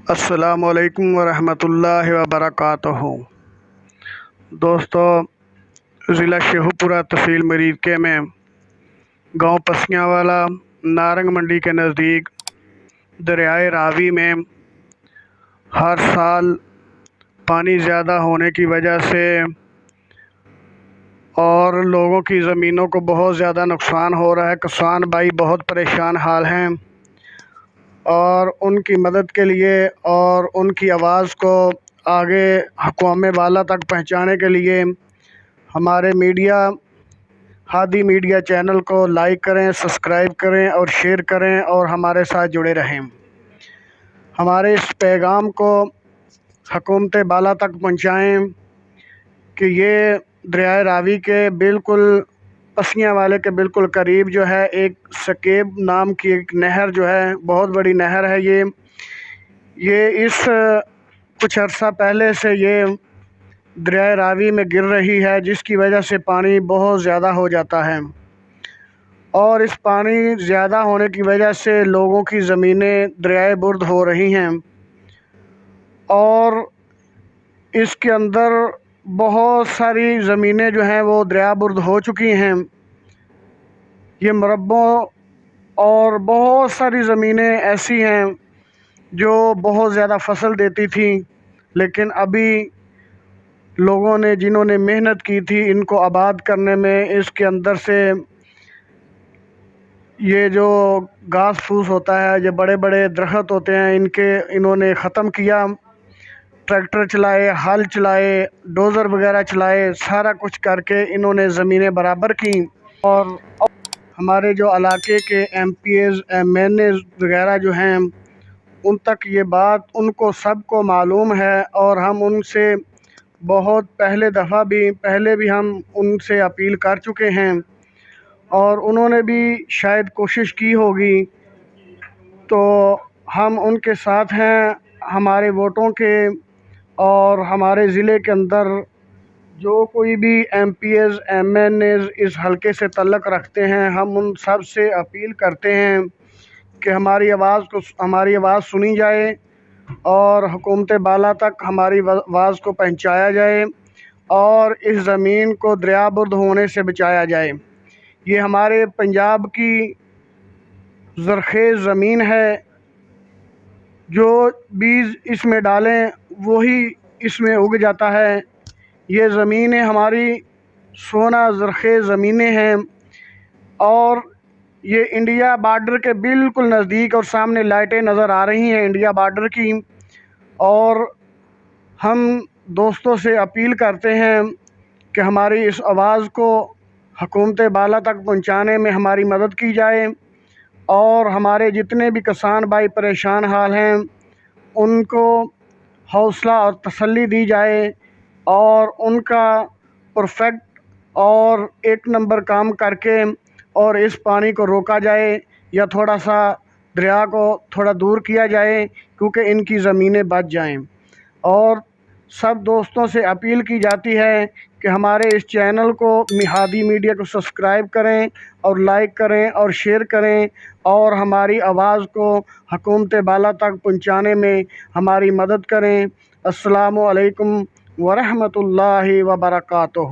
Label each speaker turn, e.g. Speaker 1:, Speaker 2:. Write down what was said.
Speaker 1: السلام علیکم ورحمۃ اللہ وبرکاتہ۔ دوستو، ضلع شیخوپورہ تحصیل مریرکے میں گاؤں پسیاں والا نارنگ منڈی کے نزدیک دریائے راوی میں ہر سال پانی زیادہ ہونے کی وجہ سے اور لوگوں کی زمینوں کو بہت زیادہ نقصان ہو رہا ہے۔ کسان بھائی بہت پریشان حال ہیں اور ان کی مدد کے لیے اور ان کی آواز کو آگے حکام بالا تک پہنچانے کے لیے ہمارے میڈیا ہادی میڈیا چینل کو لائک کریں، سبسکرائب کریں اور شیئر کریں اور ہمارے ساتھ جڑے رہیں۔ ہمارے اس پیغام کو حکومت بالا تک پہنچائیں کہ یہ دریائے راوی کے بالکل پسیاں والے کے بالکل قریب جو ہے ایک سکیب نام کی ایک نہر جو ہے، بہت بڑی نہر ہے یہ اس کچھ عرصہ پہلے سے یہ دریائے راوی میں گر رہی ہے، جس کی وجہ سے پانی بہت زیادہ ہو جاتا ہے اور اس پانی زیادہ ہونے کی وجہ سے لوگوں کی زمینیں دریائے برد ہو رہی ہیں اور اس کے اندر بہت ساری زمینیں جو ہیں وہ دریا برد ہو چکی ہیں۔ یہ مربوں اور بہت ساری زمینیں ایسی ہیں جو بہت زیادہ فصل دیتی تھیں، لیکن ابھی لوگوں نے جنہوں نے محنت کی تھی ان کو آباد کرنے میں اس کے اندر سے یہ جو گھاس پھوس ہوتا ہے، یہ بڑے بڑے درخت ہوتے ہیں، انہوں نے ختم کیا۔ ٹریکٹر چلائے، ہل چلائے، ڈوزر وغیرہ چلائے، سارا کچھ کر کے انہوں نے زمینیں برابر کیں اور ہمارے جو علاقے کے ایم پی ایز ایم این ایز وغیرہ جو ہیں ان تک یہ بات ان کو سب کو معلوم ہے اور ہم ان سے بہت پہلے بھی ہم ان سے اپیل کر چکے ہیں اور انہوں نے بھی شاید کوشش کی ہوگی، تو ہم ان کے ساتھ ہیں۔ ہمارے ووٹوں کے اور ہمارے ضلع کے اندر جو کوئی بھی M P as M N as اس حلقے سے تعلق رکھتے ہیں، ہم ان سب سے اپیل کرتے ہیں کہ ہماری آواز سنی جائے اور حکومت بالا تک ہماری آواز کو پہنچایا جائے اور اس زمین کو دریا برد ہونے سے بچایا جائے۔ یہ ہمارے پنجاب کی زرخیز زمین ہے، جو بیج اس میں ڈالیں وہی اس میں اگ جاتا ہے۔ یہ زمینیں ہماری سونا زرخیز زمینیں ہیں اور یہ انڈیا بارڈر کے بالکل نزدیک اور سامنے لائٹیں نظر آ رہی ہیں انڈیا بارڈر کی، اور ہم دوستوں سے اپیل کرتے ہیں کہ ہماری اس آواز کو حکومت بالا تک پہنچانے میں ہماری مدد کی جائے اور ہمارے جتنے بھی کسان بھائی پریشان حال ہیں ان کو حوصلہ اور تسلی دی جائے اور ان کا پرفیکٹ اور ایک نمبر کام کر کے اور اس پانی کو روکا جائے یا تھوڑا سا دریا کو تھوڑا دور کیا جائے، کیونکہ ان کی زمینیں بچ جائیں۔ اور سب دوستوں سے اپیل کی جاتی ہے کہ ہمارے اس چینل کو ہادی میڈیا کو سبسکرائب کریں اور لائک کریں اور شیئر کریں اور ہماری آواز کو حکومت بالا تک پہنچانے میں ہماری مدد کریں۔ السلام علیکم ورحمۃ اللہ وبرکاتہ۔